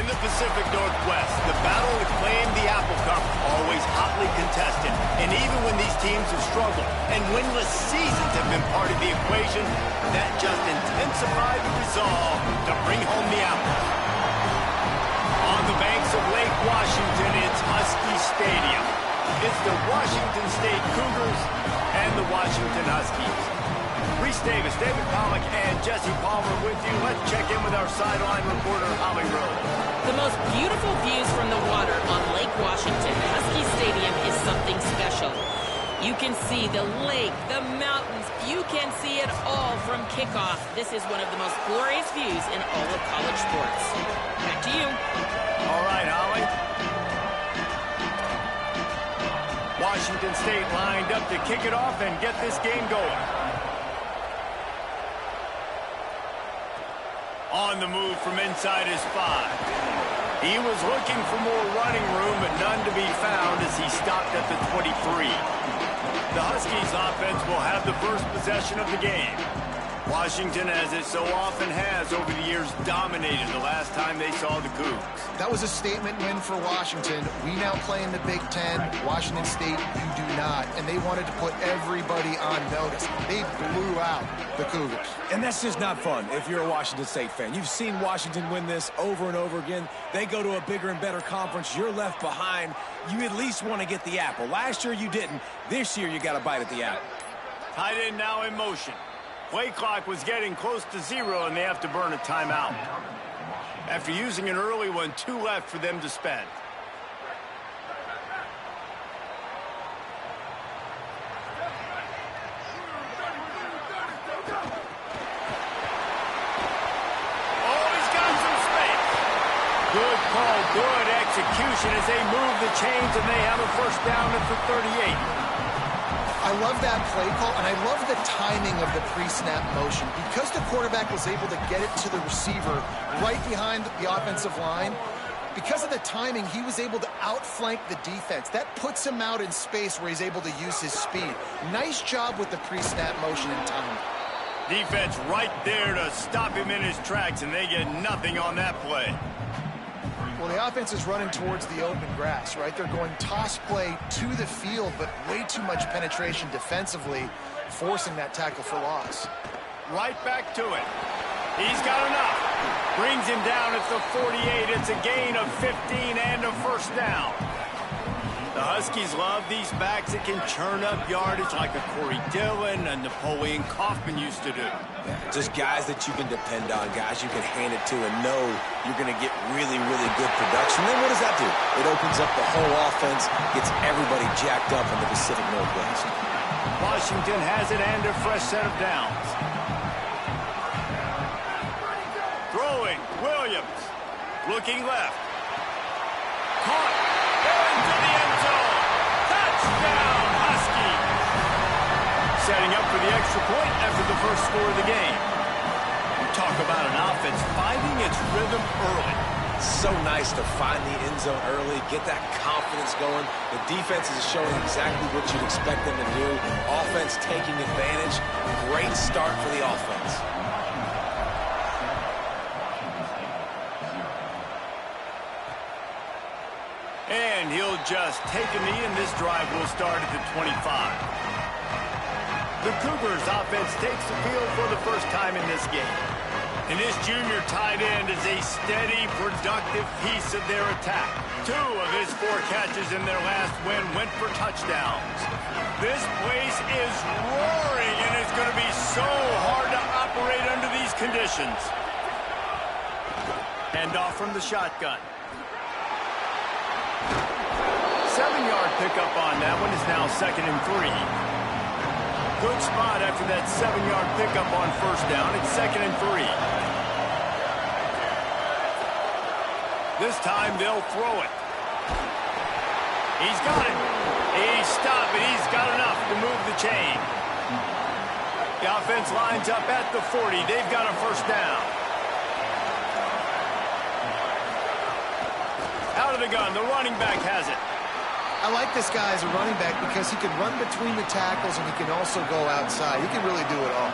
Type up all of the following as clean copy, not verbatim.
In the Pacific Northwest, the battle to claim the Apple Cup always hotly contested. And even when these teams have struggled and winless seasons have been part of the equation, that just intensified the resolve to bring home the apple. On the banks of Lake Washington, it's Husky Stadium. It's the Washington State Cougars and the Washington Huskies. Reese Davis, David Pollack, and Jesse Palmer with you. Let's check in with our sideline reporter, Holly Rowe. The most beautiful views from the water on Lake Washington. Husky Stadium is something special. You can see the lake, the mountains. You can see it all from kickoff. This is one of the most glorious views in all of college sports. Back to you. All right, Holly. Washington State lined up to kick it off and get this game going. On the move from inside his 5. He was looking for more running room, but none to be found as he stopped at the 23. The Huskies offense will have the first possession of the game. Washington, as it so often has over the years, dominated the last time they saw the Cougs. That was a statement win for Washington. We now play in the Big Ten. Washington State, you do not. And they wanted to put everybody on notice. They blew out the Cougars. And that's just not fun if you're a Washington State fan. You've seen Washington win this over and over again. They go to a bigger and better conference. You're left behind. You at least want to get the apple. Last year you didn't. This year you got to bite at the apple. Tight end now in motion. Play clock was getting close to 0, and they have to burn a timeout. After using an early one, 2 left for them to spend. Oh, he's got some space. Good call, good execution as they move the chains, and they have a first down at the 38. I love that play call, and I love the timing of the pre-snap motion. Because the quarterback was able to get it to the receiver right behind the offensive line, because of the timing, he was able to outflank the defense. That puts him out in space where he's able to use his speed. Nice job with the pre-snap motion and timing. Defense right there to stop him in his tracks, and they get nothing on that play. Well, the offense is running towards the open grass, right? They're going toss play to the field, but way too much penetration defensively, forcing that tackle for loss. Right back to it. He's got enough. Brings him down at the 48. It's a gain of 15 and a first down. The Huskies love these backs that can churn up yardage like a Corey Dillon and Napoleon Kaufman used to do. Yeah, just guys that you can depend on, guys you can hand it to and know you're going to get really, really good production. Then what does that do? It opens up the whole offense, gets everybody jacked up in the Pacific Northwest. Washington has it and a fresh set of downs. Throwing, Williams. Looking left. Caught. Into the end zone. Touchdown, Huskies. Setting up for the extra point after the first score of the game. Talk about an offense finding its rhythm early. So nice to find the end zone early, get that confidence going. The defense is showing exactly what you'd expect them to do. Offense taking advantage. Great start for the offense. And he'll just take a knee, and this drive will start at the 25. The Cougars offense takes the field for the first time in this game. And this junior tight end is a steady, productive piece of their attack. 2 of his 4 catches in their last win went for touchdowns. This place is roaring, and it's going to be so hard to operate under these conditions. Handoff from the shotgun. 7-yard pickup on that one is now 2nd and 3. Good spot after that 7-yard pickup on first down. It's 2nd and 3. This time they'll throw it. He's got it. He's stopped, but he's got enough to move the chain. The offense lines up at the 40. They've got a first down. Out of the gun, the running back has it. I like this guy as a running back because he can run between the tackles and he can also go outside. He can really do it all.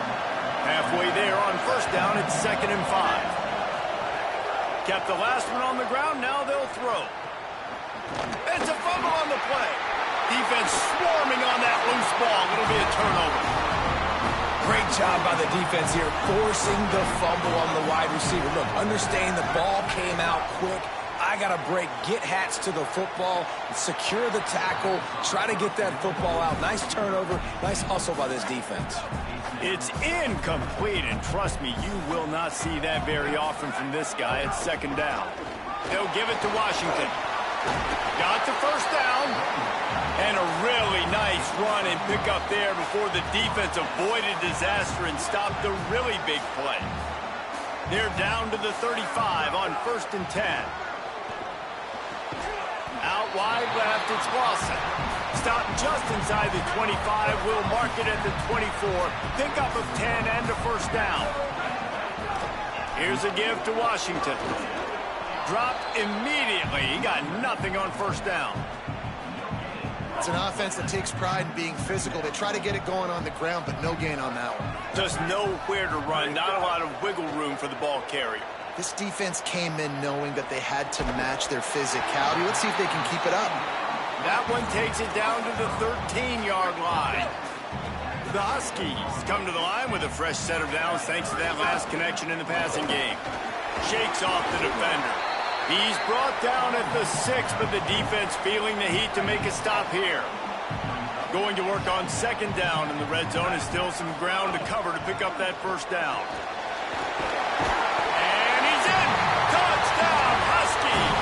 Halfway there on first down, it's 2nd and 5. Kept the last one on the ground. Now they'll throw. It's a fumble on the play. Defense swarming on that loose ball. It'll be a turnover. Great job by the defense here, forcing the fumble on the wide receiver. Look, understand the ball came out quick. I got to break, get Hats to the football, secure the tackle, try to get that football out. Nice turnover, nice hustle by this defense. It's incomplete, and trust me, you will not see that very often from this guy. It's second down. They'll give it to Washington. Got the first down, and a really nice run and pick up there before the defense avoided disaster and stopped the really big play. They're down to the 35 on 1st and 10. Out wide left, it's Lawson. Stopped just inside the 25. Will mark it at the 24. Pickup of 10 and a first down. Here's a give to Washington. Dropped immediately. He got nothing on first down. It's an offense that takes pride in being physical. They try to get it going on the ground, but no gain on that one. Just nowhere to run. Not a lot of wiggle room for the ball carrier. This defense came in knowing that they had to match their physicality. Let's see if they can keep it up. That one takes it down to the 13-yard line. The Huskies come to the line with a fresh set of downs thanks to that last connection in the passing game. Shakes off the defender. He's brought down at the 6, but the defense feeling the heat to make a stop here. Going to work on second down in the red zone is still some ground to cover to pick up that first down. And he's in! Touchdown, Huskies!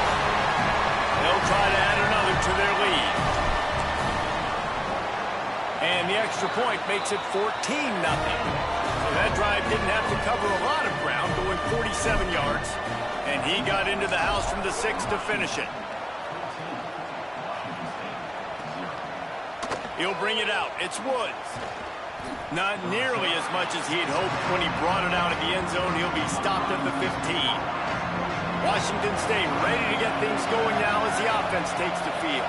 They'll try to add another to their lead. And the extra point makes it 14-0. So that drive didn't have to cover a lot of ground, going 47 yards. And he got into the house from the 6 to finish it. He'll bring it out. It's Woods. Not nearly as much as he had hoped when he brought it out of the end zone. He'll be stopped at the 15. Washington State ready to get things going now as the offense takes the field.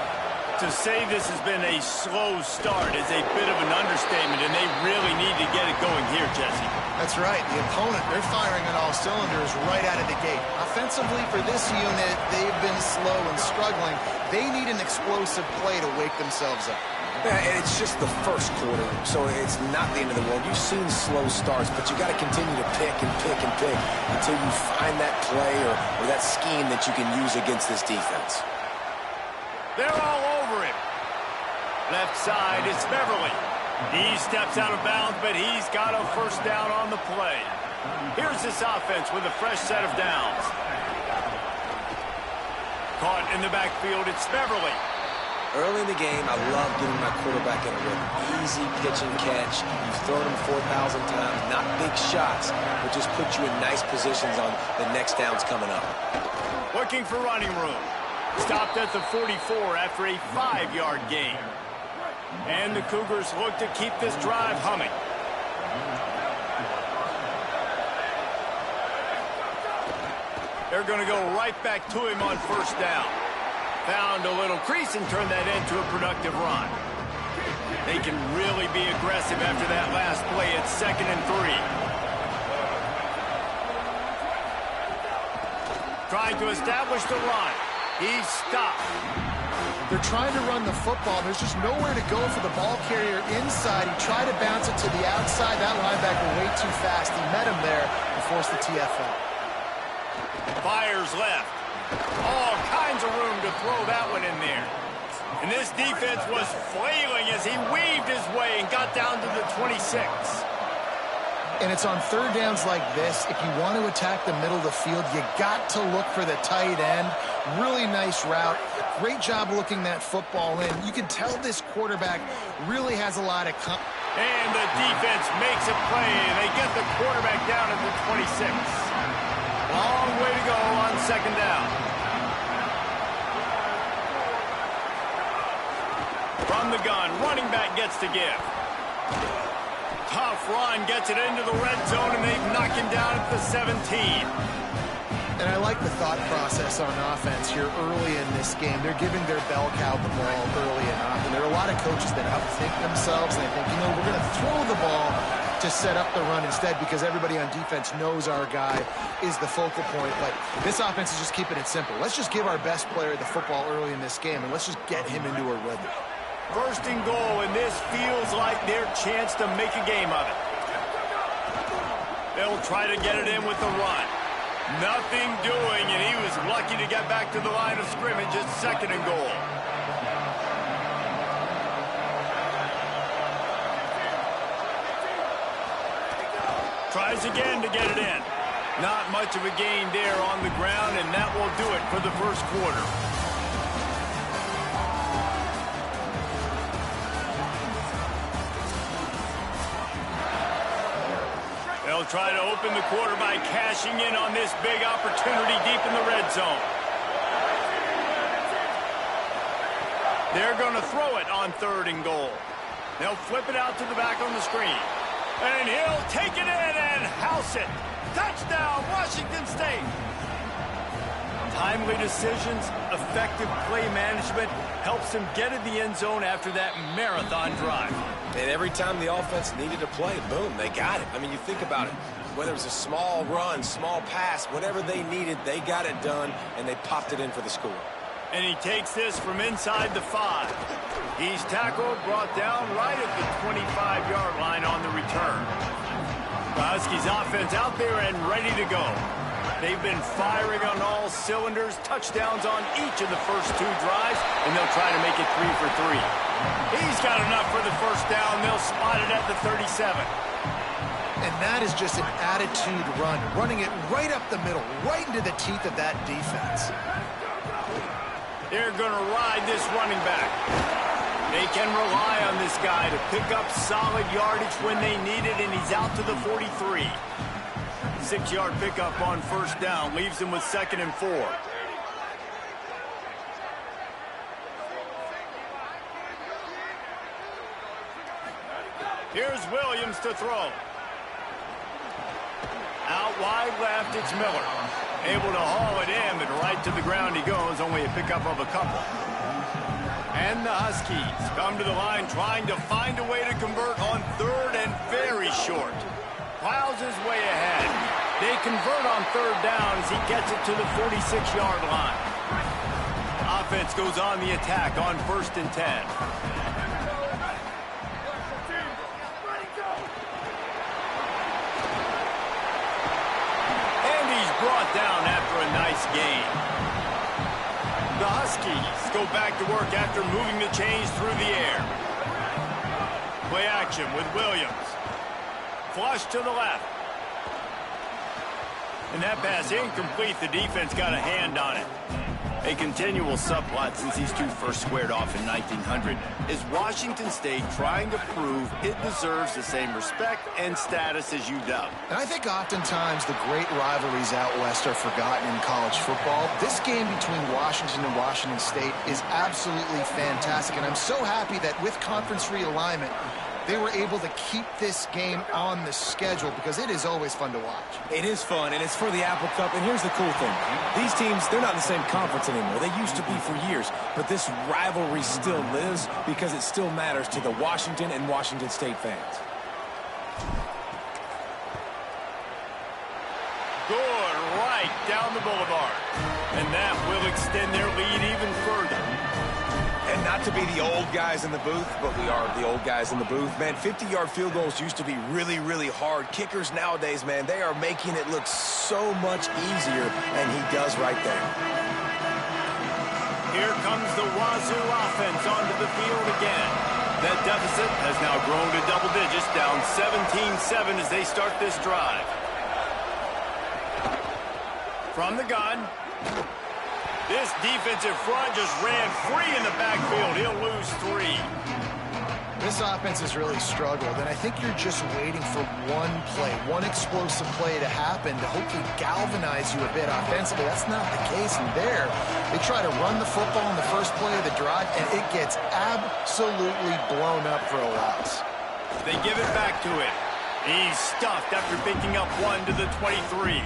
To say this has been a slow start is a bit of an understatement, and they really need to get it going here, Jesse. That's right. The opponent, they're firing on all cylinders right out of the gate. Offensively, for this unit, they've been slow and struggling. They need an explosive play to wake themselves up. Yeah, and it's just the first quarter, so it's not the end of the world. You've seen slow starts, but you got to continue to pick and pick and pick until you find that play or that scheme that you can use against this defense. They're all over him. Left side, it's Beverly. He steps out of bounds, but he's got a first down on the play. Here's this offense with a fresh set of downs. Caught in the backfield, it's Beverly. Early in the game, I love getting my quarterback in a rhythm. Easy pitch and catch. You've thrown him 4,000 times. Not big shots, but just put you in nice positions on the next downs coming up. Looking for running room. Stopped at the 44 after a 5-yard gain. And the Cougars look to keep this drive humming. They're going to go right back to him on first down. Found a little crease and turned that into a productive run. They can really be aggressive after that last play at 2nd and 3. Trying to establish the run. He's stopped. They're trying to run the football. There's just nowhere to go for the ball carrier inside. He tried to bounce it to the outside. That linebacker way too fast. He met him there and forced the TFL. Fires left. All kinds of room to throw that one in there. And this defense was flailing as he weaved his way and got down to the 26. And it's on third downs like this. If you want to attack the middle of the field, you got to look for the tight end. Really nice route. Great job looking that football in. You can tell this quarterback really has a lot of and the defense makes a play, and they get the quarterback down at the 26. Long way to go on second down. From the gun, running back gets to give. Tough run, gets it into the red zone, and they knock him down at the 17. And I like the thought process on offense here early in this game. They're giving their bell cow the ball early enough. And there are a lot of coaches that outthink themselves, and they think, you know, we're going to throw the ball to set up the run instead because everybody on defense knows our guy is the focal point. But this offense is just keeping it simple. Let's just give our best player the football early in this game, and let's just get him into a rhythm. First and goal, and this feels like their chance to make a game of it. They'll try to get it in with the run. Nothing doing, and he was lucky to get back to the line of scrimmage. It's second and goal. Tries again to get it in. Not much of a gain there on the ground, and that will do it for the first quarter. They'll try to open the quarter by cashing in on this big opportunity deep in the red zone. They're going to throw it on third and goal. They'll flip it out to the back on the screen. And he'll take it in and house it. Touchdown, Washington State. Timely decisions, effective play management helps them get in the end zone after that marathon drive. And every time the offense needed a play, boom, they got it. I mean, you think about it. Whether it was a small run, small pass, whatever they needed, they got it done, and they popped it in for the score. And he takes this from inside the 5. He's tackled, brought down right at the 25-yard line on the return. The Huskies offense out there and ready to go. They've been firing on all cylinders, touchdowns on each of the first 2 drives, and they'll try to make it 3 for 3. He's got enough for the first down. They'll spot it at the 37. And that is just an attitude run, running it right up the middle, right into the teeth of that defense. They're going to ride this running back. They can rely on this guy to pick up solid yardage when they need it, and he's out to the 43. 6-yard pickup on first down leaves him with 2nd and 4. Here's Williams to throw. Out wide left, it's Miller. Able to haul it in, but right to the ground he goes, only a pickup of a couple. And the Huskies come to the line trying to find a way to convert on third and very short. Plows his way ahead. They convert on third down as he gets it to the 46-yard line. Offense goes on the attack on 1st and 10. Brought down after a nice gain. The Huskies go back to work after moving the chains through the air. Play action with Williams. Flush to the left. And that pass incomplete. The defense got a hand on it. A continual subplot since these two first squared off in 1900 is Washington State trying to prove it deserves the same respect and status as UW. And I think oftentimes the great rivalries out west are forgotten in college football. This game between Washington and Washington State is absolutely fantastic, and I'm so happy that with conference realignment, they were able to keep this game on the schedule because it is always fun to watch. It is fun, and it's for the Apple Cup. And here's the cool thing. These teams, they're not in the same conference anymore. They used to be for years. But this rivalry still lives because it still matters to the Washington and Washington State fans. Good right down the boulevard. And that will extend their lead even further. And not to be the old guys in the booth, but we are the old guys in the booth. Man, 50-yard field goals used to be really, really hard. Kickers nowadays, man, they are making it look so much easier, and he does right there. Here comes the Wazoo offense onto the field again. That deficit has now grown to double digits, down 17-7 as they start this drive. From the gun. This defensive front just ran free in the backfield. He'll lose 3. This offense has really struggled, and I think you're just waiting for one play, one explosive play to happen to hopefully galvanize you a bit offensively. That's not the case in there. They try to run the football in the first play of the drive, and it gets absolutely blown up for a loss. They give it back to him. He's stuffed after picking up 1 to the 23.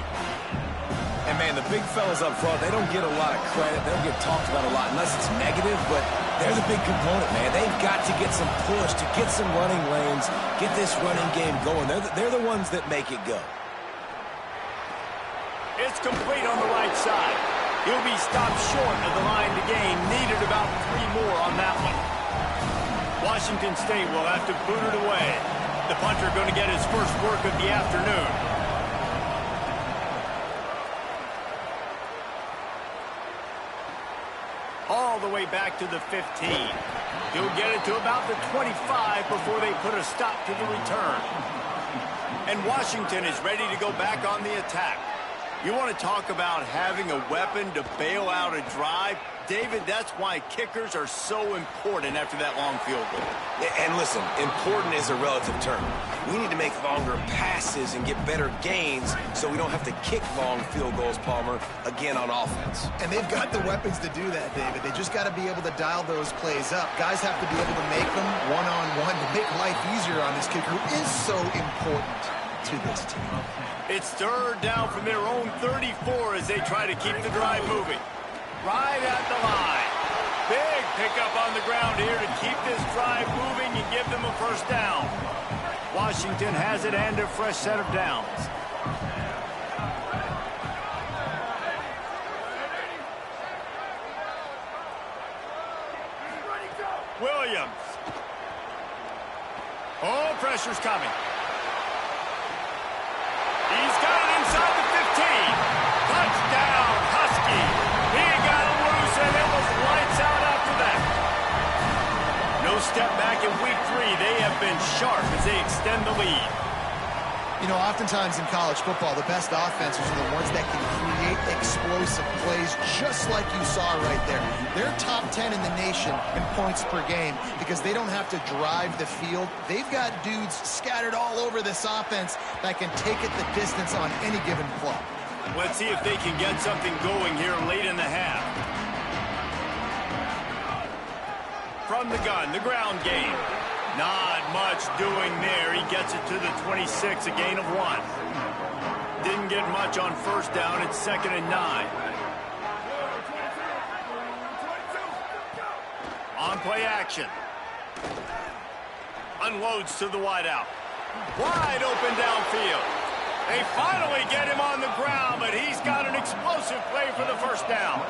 And, man, the big fellas up front, they don't get a lot of credit. They don't get talked about a lot unless it's negative, but They're the big component, man. They've got to get some push, to get some running lanes, get this running game going. They're the ones that make it go. It's complete on the right side. He'll be stopped short of the line to gain. Needed about 3 more on that one. Washington State will have to boot it away. The punter going to get his first work of the afternoon. All the way back to the 15. He'll get it to about the 25 before they put a stop to the return. And Washington is ready to go back on the attack. You want to talk about having a weapon to bail out a drive? David, that's why kickers are so important after that long field goal. And listen, important is a relative term. We need to make longer passes and get better gains so we don't have to kick long field goals, Palmer, again on offense. And they've got the weapons to do that, David. They just got to be able to dial those plays up. Guys have to be able to make them one-on-one to make life easier on this kicker, who is so important to this team. It's third down from their own 34 as they try to keep the drive moving. Right at the line. Big pickup on the ground here to keep this drive moving and give them a first down. Washington has it and a fresh set of downs. Williams. Oh, pressure's coming. He's got it inside the 15. Touchdown, Husky. He got it loose, and it was lights out after that. No step back in week 3. They have been sharp as they extend the lead. You know, oftentimes in college football, the best offenses are the ones that can create explosive plays, just like you saw right there. They're top 10 in the nation in points per game because they don't have to drive the field. They've got dudes scattered all over this offense that can take it the distance on any given play. Let's see if they can get something going here late in the half. From the gun, the ground game. Not much doing there. He gets it to the 26, a gain of 1. Didn't get much on first down. It's 2nd and 9. On play action. Unloads to the wideout. Wide open downfield. They finally get him on the ground, but he's got an explosive play for the first down.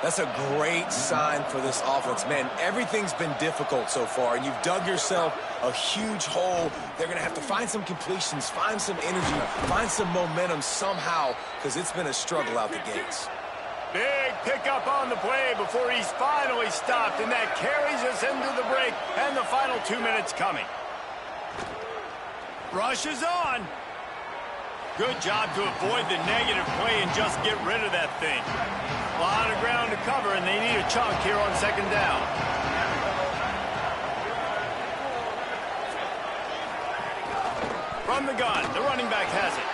That's a great sign for this offense. Man, everything's been difficult so far, and you've dug yourself a huge hole. They're going to have to find some completions, find some energy, find some momentum somehow, because it's been a struggle out the gates. Big pickup on the play before he's finally stopped, and that carries us into the break and the final 2 minutes coming. Rush is on. Good job to avoid the negative play and just get rid of that thing. A lot of ground to cover, and they need a chunk here on 2nd down. From the gun, the running back has it.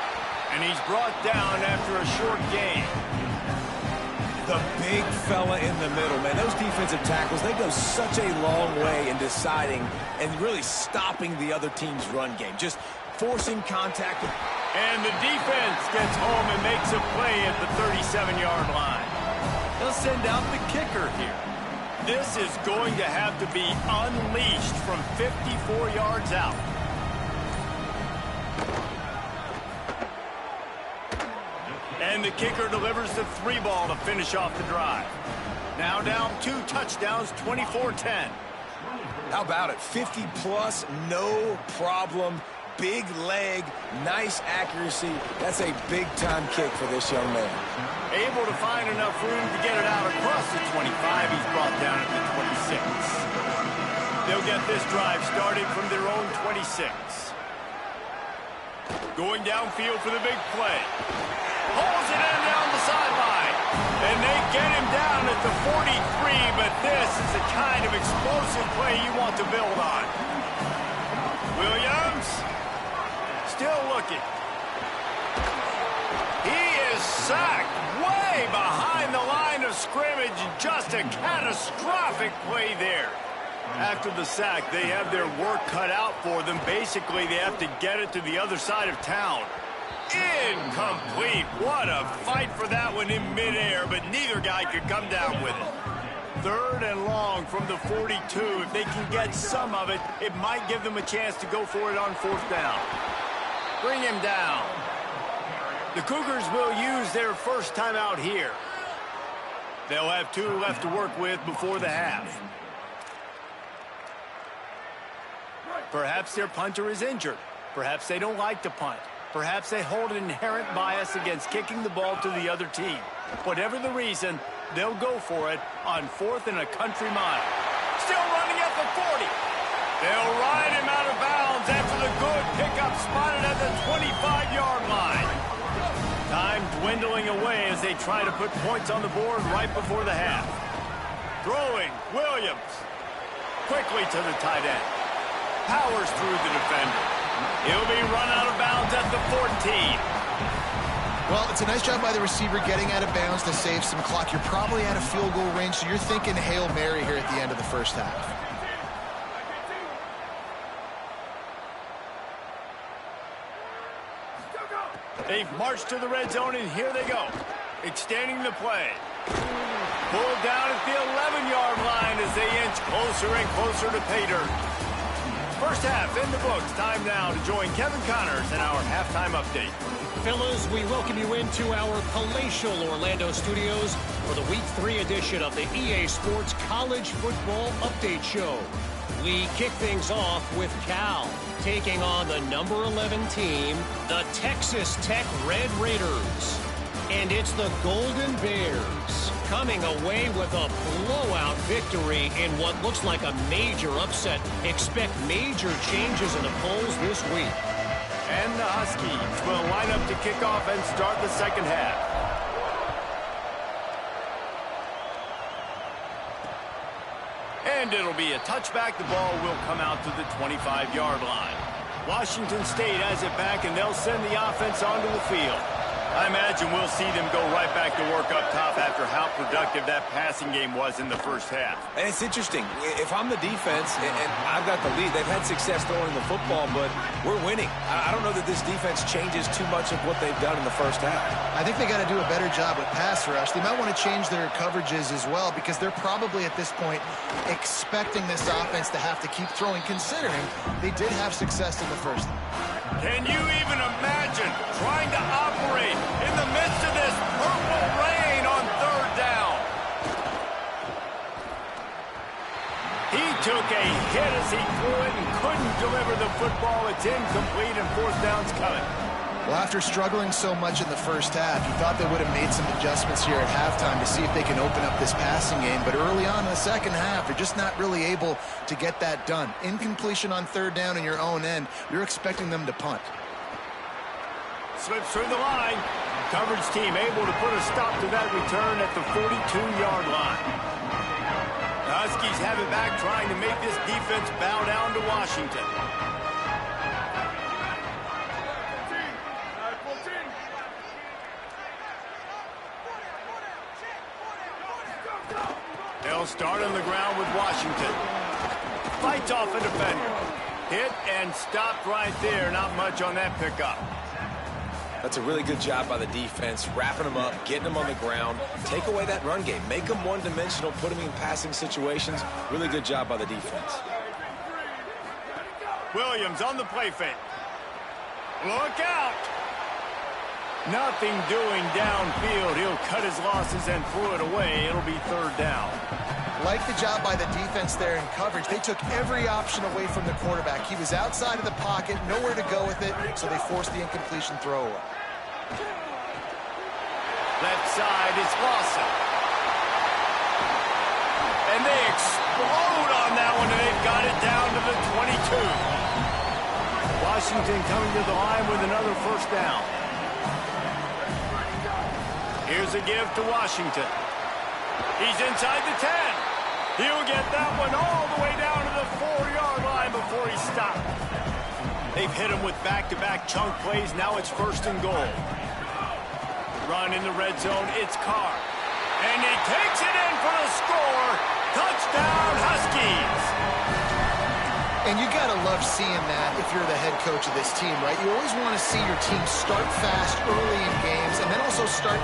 And he's brought down after a short gain. The big fella in the middle, man. Those defensive tackles, they go such a long way in deciding and really stopping the other team's run game. Just forcing contact. And the defense gets home and makes a play at the 37-yard line. They'll send out the kicker here. This is going to have to be unleashed from 54 yards out. And the kicker delivers the 3 ball to finish off the drive. Now down 2 touchdowns, 24-10. How about it? 50-plus, no problem. Big leg, nice accuracy. That's a big-time kick for this young man. Able to find enough room to get it out across the 25. He's brought down at the 26. They'll get this drive started from their own 26. Going downfield for the big play. Pulls it in down the sideline. And they get him down at the 43, but this is the kind of explosive play you want to build on. Williams. Still looking. He is sacked way behind the line of scrimmage. Just a catastrophic play there. After the sack, they have their work cut out for them. Basically, they have to get it to the other side of town. Incomplete. What a fight for that one in midair, but neither guy could come down with it. 3rd and long from the 42. If they can get some of it, it might give them a chance to go for it on 4th down. Bring him down. The Cougars will use their first timeout here. They'll have 2 left to work with before the half. Perhaps their punter is injured. Perhaps they don't like to punt. Perhaps they hold an inherent bias against kicking the ball to the other team. Whatever the reason, they'll go for it on 4th and a country mile. Still running at the 40. They'll ride him out of bounds after the good pickup spotted at the 25-yard line. Time dwindling away as they try to put points on the board right before the half. Throwing, Williams. Quickly to the tight end. Powers through the defender. He'll be run out of bounds at the 14. Well, it's a nice job by the receiver getting out of bounds to save some clock. You're probably out of field goal range, so you're thinking Hail Mary here at the end of the first half. They've marched to the red zone, and here they go. Extending the play. Pulled down at the 11-yard line as they inch closer and closer to pay dirt. First half in the books. Time now to join Kevin Connors in our halftime update. Fellas, we welcome you into our palatial Orlando studios for the Week 3 edition of the EA Sports College Football Update Show. We kick things off with Cal taking on the number 11 team, the Texas Tech Red Raiders. And it's the Golden Bears coming away with a blowout victory in what looks like a major upset. Expect major changes in the polls this week. And the Huskies will line up to kick off and start the second half. And it'll be a touchback. The ball will come out to the 25-yard line. Washington State has it back, and they'll send the offense onto the field. I imagine we'll see them go right back to work up top after how productive that passing game was in the first half. And it's interesting. If I'm the defense and I've got the lead, they've had success throwing the football, but we're winning. I don't know that this defense changes too much of what they've done in the first half. I think they got to do a better job with pass rush. They might want to change their coverages as well because they're probably at this point expecting this offense to have to keep throwing, considering they did have success in the first half. Can you even imagine trying to operate in the midst of this purple rain on 3rd down? He took a hit as he threw it and couldn't deliver the football. It's incomplete and 4th down's coming. Well, after struggling so much in the first half, you thought they would have made some adjustments here at halftime to see if they can open up this passing game. But early on in the second half, they're just not really able to get that done. Incompletion on 3rd down in your own end, you're expecting them to punt. Slips through the line. Coverage team able to put a stop to that return at the 42-yard line. The Huskies have it back, trying to make this defense bow down to Washington. They'll start on the ground with Washington. Fights off a defender. Hit and stopped right there. Not much on that pickup. That's a really good job by the defense, wrapping them up, getting them on the ground. Take away that run game. Make them one-dimensional, put them in passing situations. Really good job by the defense. Williams on the play fake. Look out! Nothing doing downfield. He'll cut his losses and throw it away. It'll be 3rd down. Like the job by the defense there in coverage. They took every option away from the quarterback. He was outside of the pocket, nowhere to go with it, so they forced the incompletion throwaway. Left side is Lawson. And they explode on that one, and they've got it down to the 22. Washington coming to the line with another 1st down. Here's a give to Washington. He's inside the 10. He'll get that one all the way down to the 4-yard line before he stopped. They've hit him with back-to-back chunk plays. Now it's 1st and goal. Run in the red zone. It's Carr. And he takes it in for the score. Touchdown, Huskies. And you got to love seeing that if you're the head coach of this team, right? You always want to see your team start fast early in games and then also start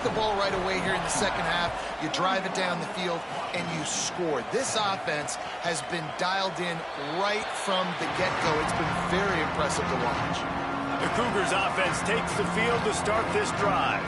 the ball right away here in the second half. You drive it down the field, and you score. This offense has been dialed in right from the get-go. It's been very impressive to watch. The Cougars offense takes the field to start this drive.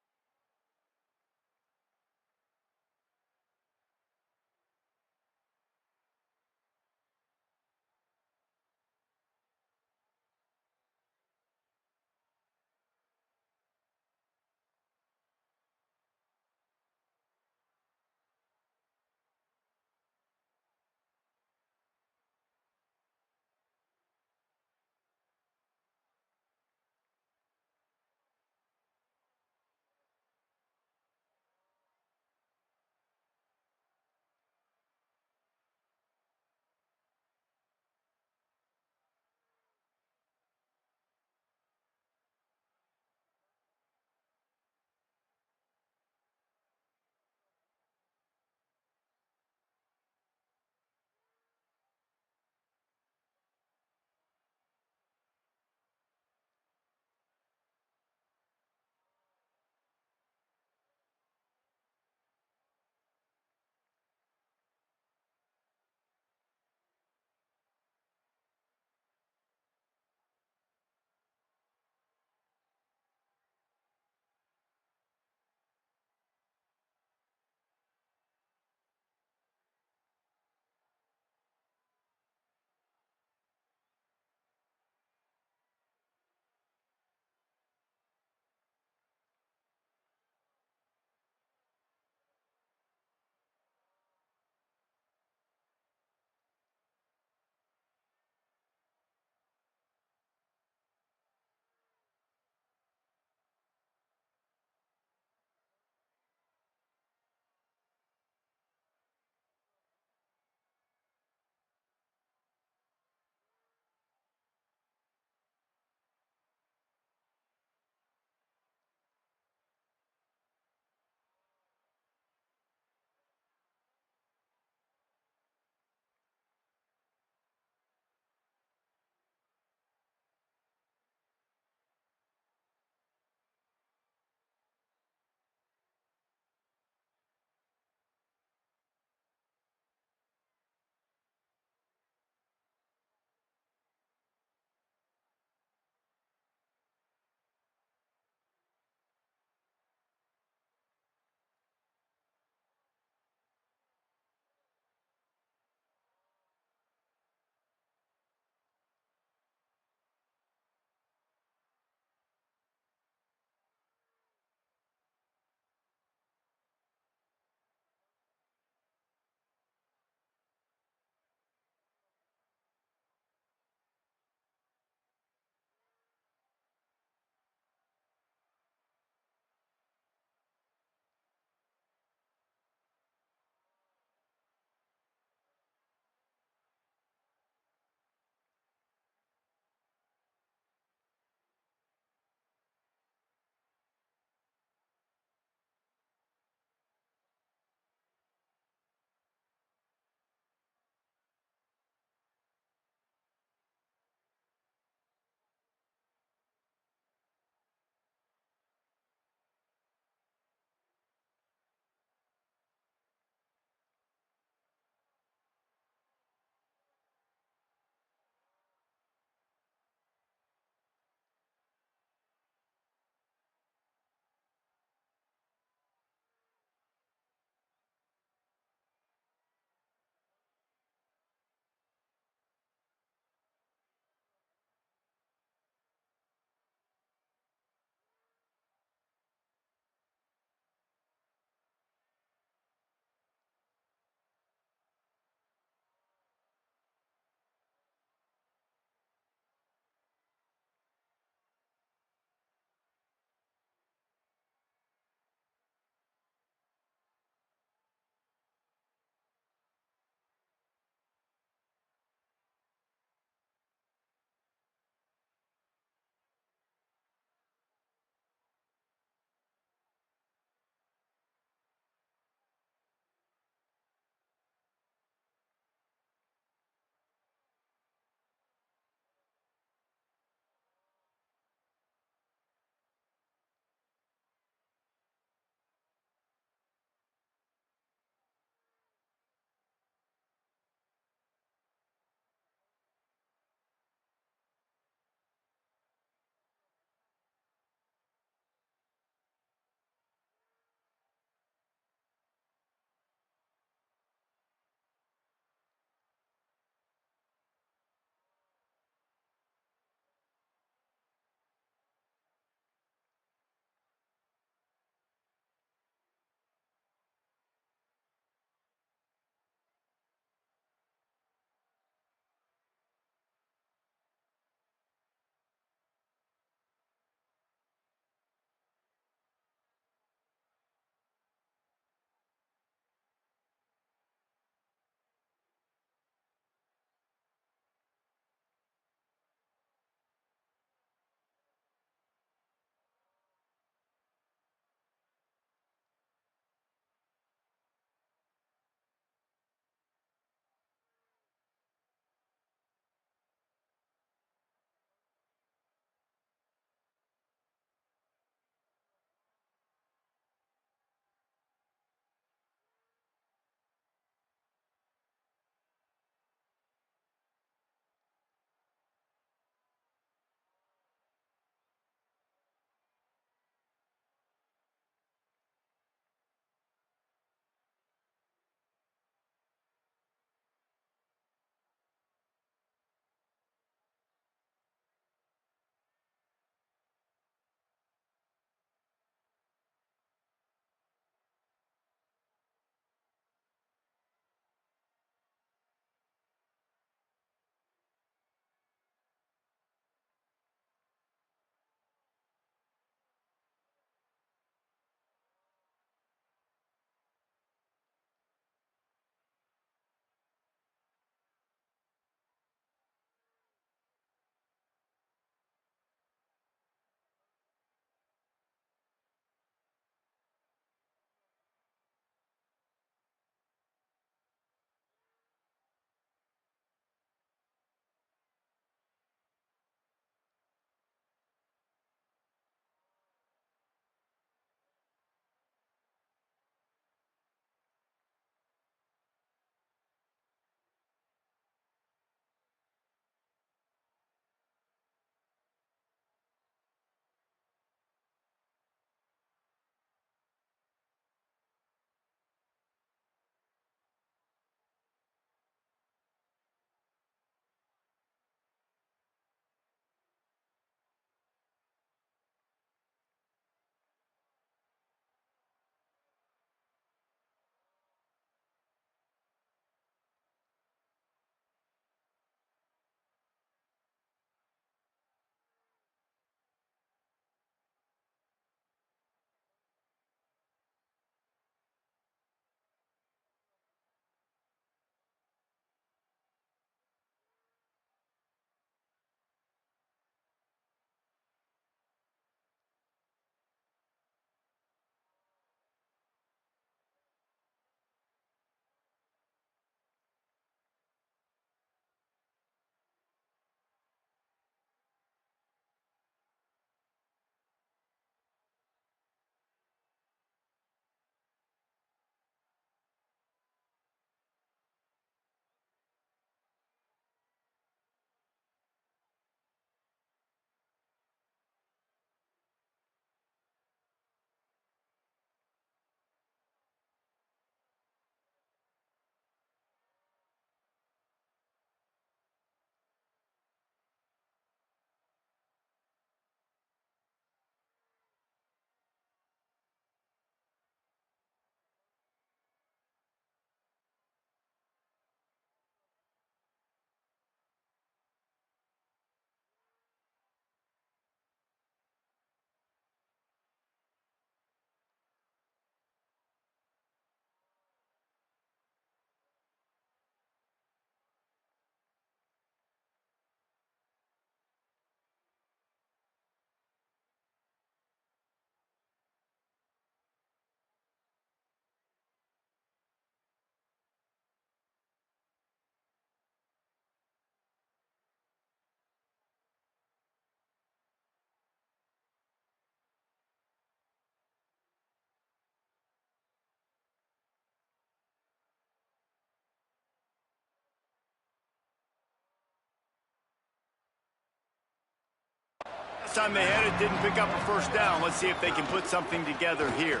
last time they had it, didn't pick up a first down. Let's see if they can put something together here.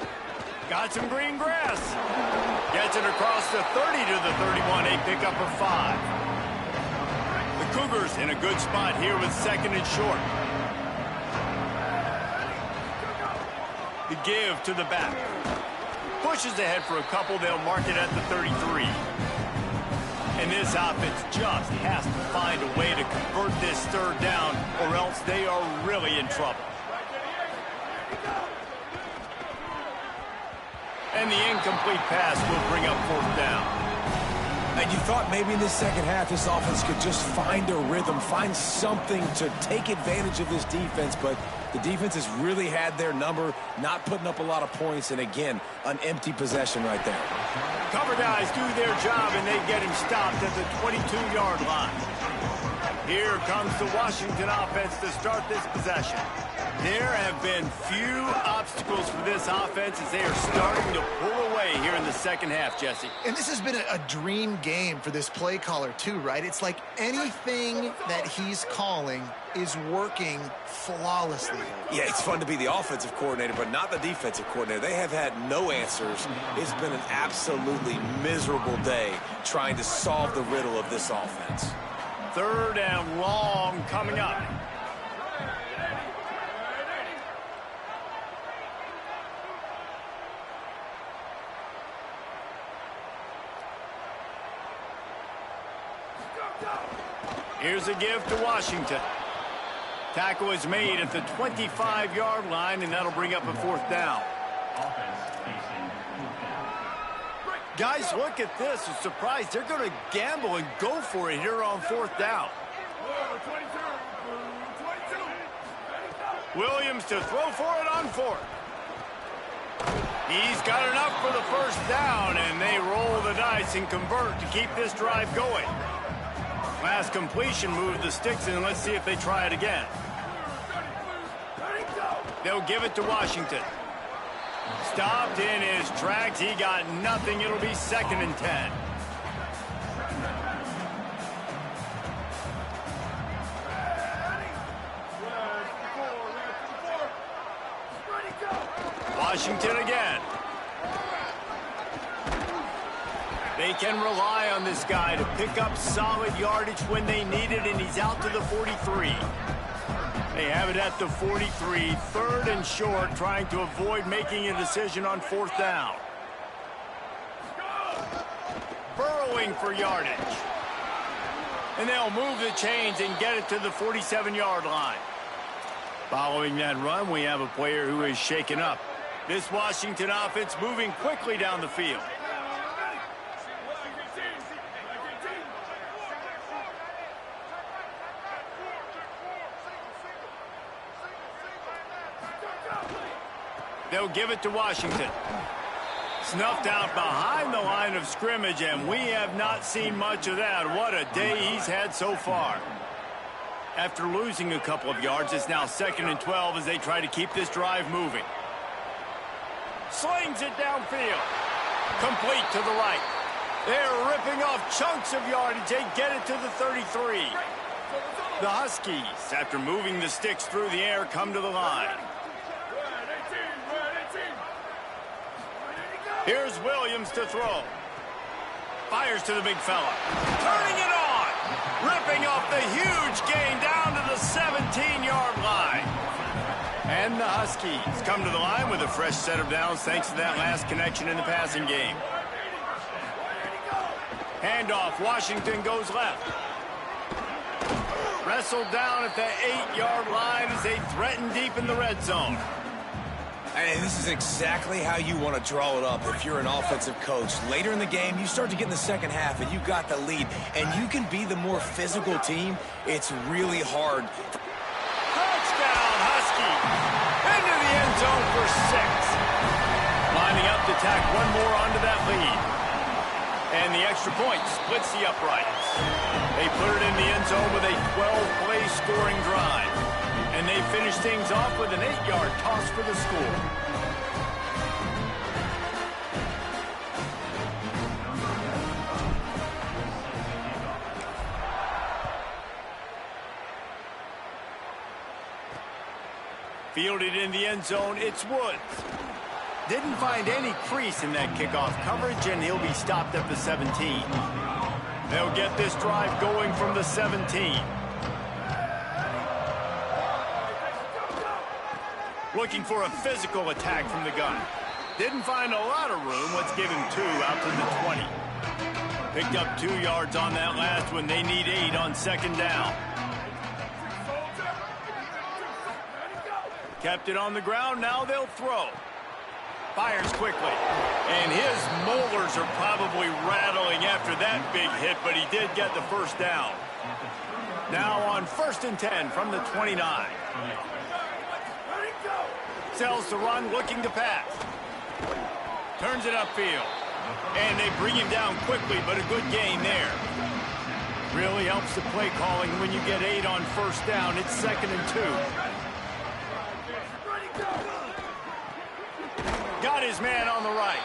Got some green grass. Gets it across the 30 to the 31, a pickup of 5. The Cougars in a good spot here with second and short. The give to the back. Pushes ahead for a couple. They'll mark it at the 33. And this offense just has to find a way to convert this third down, or else they are really in trouble. And the incomplete pass will bring up fourth down. And you thought maybe in this second half this offense could just find a rhythm, find something to take advantage of this defense, but the defense has really had their number, not putting up a lot of points, and again, an empty possession right there. Cover guys do their job, and they get him stopped at the 22-yard line. Here comes the Washington offense to start this possession. There have been few obstacles for this offense as they are starting to pull away here in the second half, Jesse. And this has been a dream game for this play caller too, right? It's like anything that he's calling is working flawlessly. Yeah, it's fun to be the offensive coordinator, but not the defensive coordinator. They have had no answers. It's been an absolutely miserable day trying to solve the riddle of this offense. Third and long coming up. Here's a give to Washington. Tackle is made at the 25-yard line, and that'll bring up a fourth down. Guys, look at this. I'm surprised they're going to gamble and go for it here on fourth down. Williams to throw for it on fourth. He's got enough for the first down, and they roll the dice and convert to keep this drive going. Last completion moved the sticks in. Let's see if they try it again. They'll give it to Washington. Stopped in his tracks. He got nothing. It'll be second and 10. Washington again. They can rely on this guy to pick up solid yardage when they need it, and he's out to the 43. They have it at the 43, third and short, trying to avoid making a decision on fourth down. Burrowing for yardage. And they'll move the chains and get it to the 47-yard line. Following that run, we have a player who is shaken up. This Washington offense moving quickly down the field. They'll give it to Washington. Snuffed out behind the line of scrimmage, and we have not seen much of that. What a day he's had so far. After losing a couple of yards, it's now second and 12 as they try to keep this drive moving. Slings it downfield. Complete to the right. They're ripping off chunks of yardage. They get it to the 33. The Huskies, after moving the sticks through the air, come to the line. Here's Williams to throw. Fires to the big fella. Turning it on. Ripping off the huge gain down to the 17-yard line. And the Huskies come to the line with a fresh set of downs thanks to that last connection in the passing game. Handoff. Washington goes left. Wrestled down at the 8-yard line as they threaten deep in the red zone. And this is exactly how you want to draw it up if you're an offensive coach. Later in the game, you start to get in the second half, and you got the lead, and you can be the more physical team. It's really hard. Touchdown, Huskies. Into the end zone for 6. Lining up to tack one more onto that lead. And the extra point splits the uprights. They put it in the end zone with a 12-play scoring drive. And they finish things off with an 8-yard toss for the score. Fielded in the end zone, it's Woods. Didn't find any crease in that kickoff coverage, and he'll be stopped at the 17. They'll get this drive going from the 17. Looking for a physical attack from the gun. Didn't find a lot of room. Let's give him 2 out to the 20. Picked up 2 yards on that last one. They need 8 on second down. Kept it on the ground. Now they'll throw. Fires quickly. And his molars are probably rattling after that big hit, but he did get the first down. Now on 1st and 10 from the 29. Sells to run, looking to pass. Turns it upfield. And they bring him down quickly, but a good gain there. Really helps the play calling when you get 8 on 1st down. It's 2nd and 2. Got his man on the right.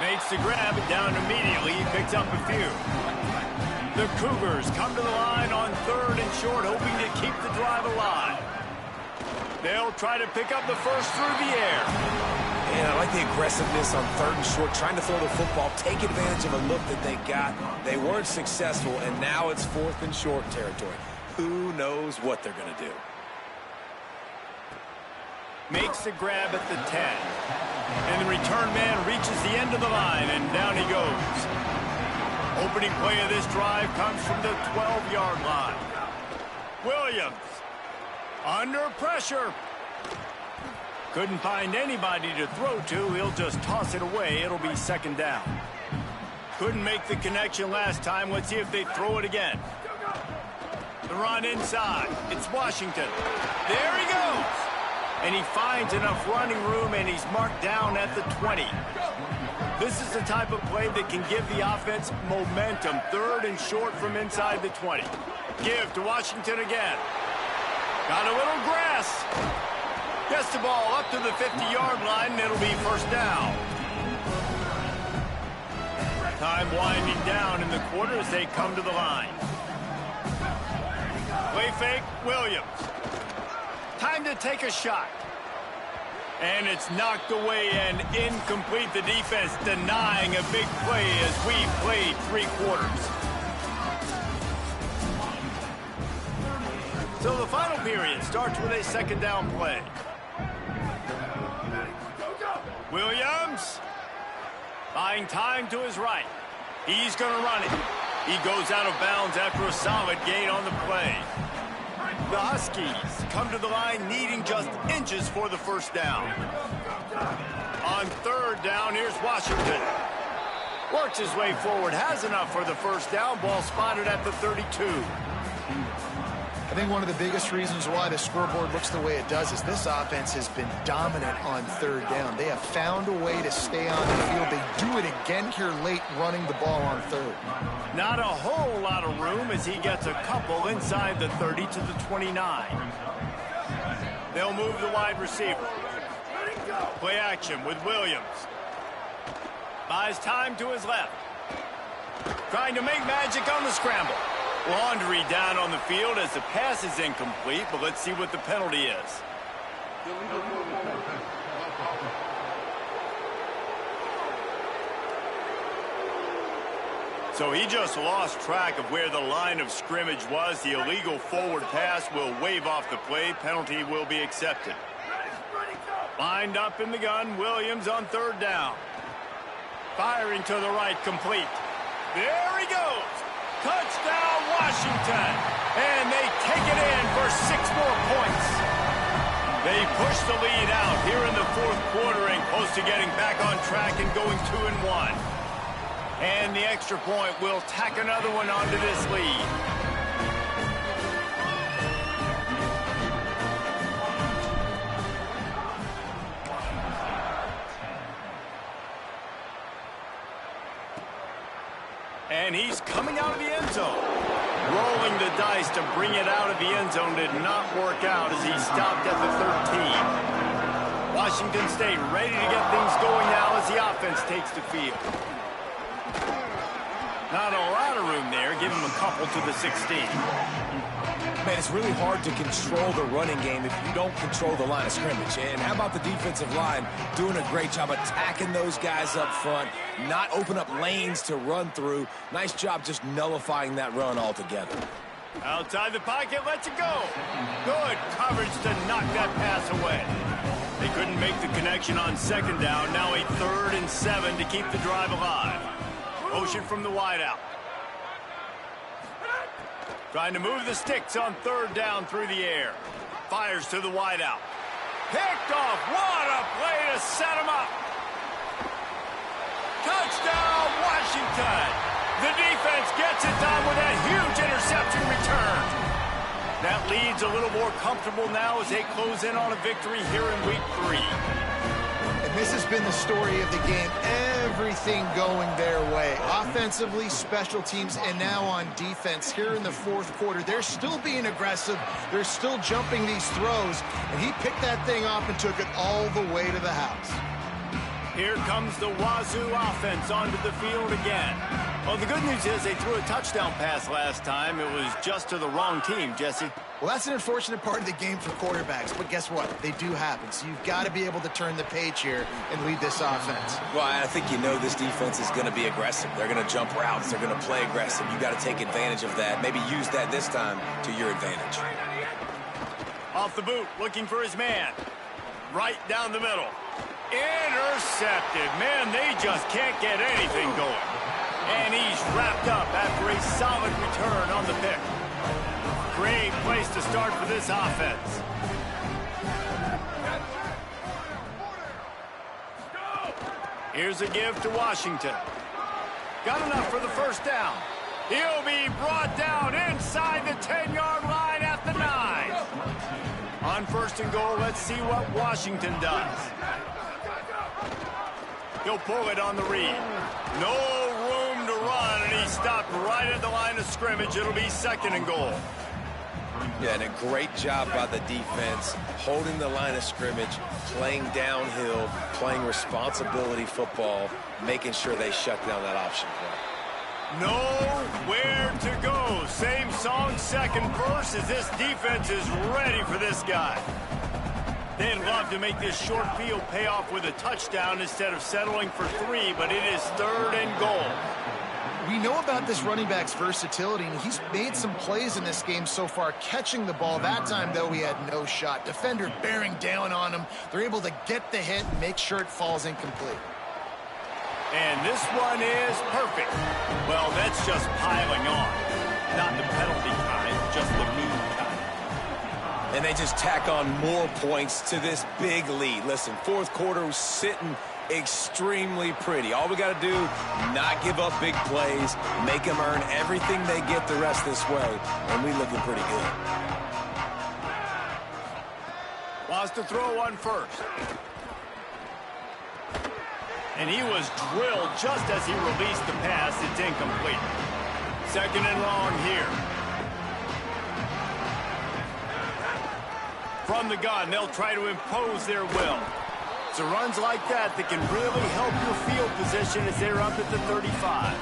Makes the grab, it down immediately. He picks up a few. The Cougars come to the line on 3rd and short, hoping to keep the drive alive. They'll try to pick up the first through the air. And I like the aggressiveness on 3rd and short, trying to throw the football, take advantage of a look that they got. They weren't successful, and now it's 4th and short territory. Who knows what they're going to do? Makes the grab at the 10. And the return man reaches the end of the line, and down he goes. Opening play of this drive comes from the 12-yard line. Williams under pressure. Couldn't find anybody to throw to. He'll just toss it away. It'll be 2nd down. Couldn't make the connection last time. Let's see if they throw it again. The run inside. It's Washington. There he goes. And he finds enough running room, and he's marked down at the 20. This is the type of play that can give the offense momentum. 3rd and short from inside the 20. Give to Washington again. Got a little grass. Gets the ball up to the 50-yard line, and it'll be 1st down. Time winding down in the quarter as they come to the line. Play fake, Williams. Time to take a shot. And it's knocked away and incomplete. The defense denying a big play as we played 3 quarters. So the final period starts with a 2nd down play. Williams buying time to his right. He's going to run it. He goes out of bounds after a solid gain on the play. The Huskies come to the line needing just inches for the 1st down. On 3rd down, here's Washington. Works his way forward, has enough for the 1st down. Ball spotted at the 32. I think one of the biggest reasons why the scoreboard looks the way it does is this offense has been dominant on 3rd down. They have found a way to stay on the field. They do it again here late, running the ball on 3rd. Not a whole lot of room as he gets a couple inside the 30 to the 29. They'll move the wide receiver. Play action with Williams. Buys time to his left. Trying to make magic on the scramble. Laundry down on the field as the pass is incomplete, but let's see what the penalty is. So he just lost track of where the line of scrimmage was. The illegal forward pass will wave off the play. Penalty will be accepted. Lined up in the gun, Williams on 3rd down. Firing to the right, complete. There he goes. Touchdown, Washington. And they take it in for 6 more points. They push the lead out here in the 4th quarter and close to getting back on track and going 2-1. And the extra point will tack another one onto this lead. And he's coming out of the end zone. Rolling the dice to bring it out of the end zone did not work out as he stopped at the 13. Washington State ready to get things going now as the offense takes the field. Not a lot of room there. Give him a couple to the 16. Man, it's really hard to control the running game if you don't control the line of scrimmage. And how about the defensive line doing a great job attacking those guys up front, not open up lanes to run through. Nice job just nullifying that run altogether. Outside the pocket, lets it go. Good coverage to knock that pass away. They couldn't make the connection on second down. Now a 3rd and 7 to keep the drive alive. Motion from the wideout. Trying to move the sticks on 3rd down through the air. Fires to the wideout. Picked off. What a play to set him up. Touchdown, Washington. The defense gets it done with that huge interception return. That lead's a little more comfortable now as they close in on a victory here in week 3. And this has been the story of the game. Everything going their way. Offensively, special teams, and now on defense. Here in the 4th quarter, they're still being aggressive. They're still jumping these throws. And he picked that thing off and took it all the way to the house. Here comes the Wazoo offense onto the field again. Well, the good news is they threw a touchdown pass last time. It was just to the wrong team, Jesse. Well, that's an unfortunate part of the game for quarterbacks, but guess what? They do happen, so you've got to be able to turn the page here and lead this offense. Well, I think you know this defense is going to be aggressive. They're going to jump routes. They're going to play aggressive. You got to take advantage of that. Maybe use that this time to your advantage. Off the boot, looking for his man. Right down the middle. Intercepted. Man, they just can't get anything going. And he's wrapped up after a solid return on the pick. Great place to start for this offense. Here's a give to Washington. Got enough for the 1st down. He'll be brought down inside the 10-yard line at the 9. On 1st and goal, let's see what Washington does. He'll pull it on the read. No room to run, and he stopped right at the line of scrimmage. It'll be 2nd and goal. Yeah, and a great job by the defense, holding the line of scrimmage, playing downhill, playing responsibility football, making sure they shut down that option play. Nowhere to go. Same song, 2nd verse, as this defense is ready for this guy. They'd love to make this short field pay off with a touchdown instead of settling for 3, but it is 3rd and goal. We know about this running back's versatility, and he's made some plays in this game so far, catching the ball. That time, though, he had no shot. Defender bearing down on him. They're able to get the hit and make sure it falls incomplete. And this one is perfect. Well, that's just piling on. Not the penalty kind, just the mean kind. And they just tack on more points to this big lead. Listen, 4th quarter was sitting extremely pretty. All we got to do, not give up big plays, make them earn everything they get the rest this way, and we looking pretty good. Wants to throw on 1st. And he was drilled just as he released the pass. It's incomplete. 2nd and long here. From the gun, they'll try to impose their will. It's the runs like that that can really help your field position as they're up at the 35.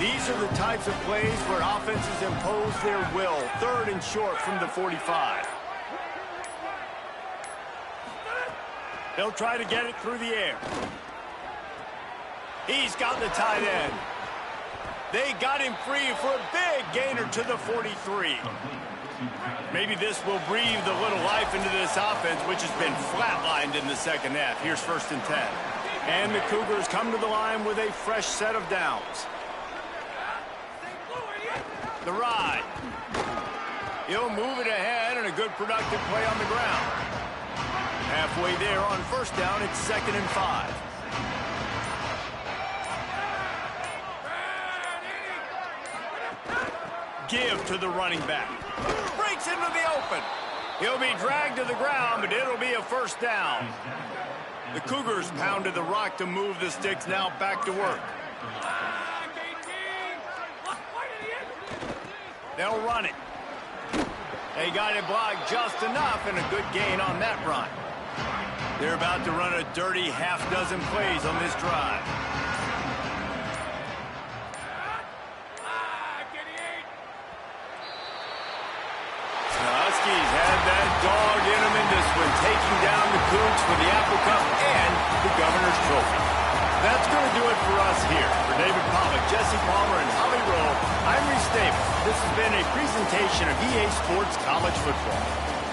These are the types of plays where offenses impose their will. 3rd and short from the 45. They'll try to get it through the air. He's got the tight end. They got him free for a big gainer to the 43. Maybe this will breathe a little life into this offense, which has been flatlined in the 2nd half. Here's 1st and 10. And the Cougars come to the line with a fresh set of downs. The ride. He'll move it ahead, and a good productive play on the ground. Halfway there on 1st down, it's 2nd and 5. Give to the running back. Breaks into the open. He'll be dragged to the ground, but it'll be a 1st down. The Cougars pounded the rock to move the sticks, now back to work. They'll run it. They got it blocked just enough, and a good gain on that run. They're about to run a dirty half-dozen plays on this drive. taking down the Cougs for the Apple Cup and the Governor's Trophy. That's going to do it for us here. For David Pollack, Jesse Palmer, and Holly Rowe, I'm Reese Davis. This has been a presentation of EA Sports College Football.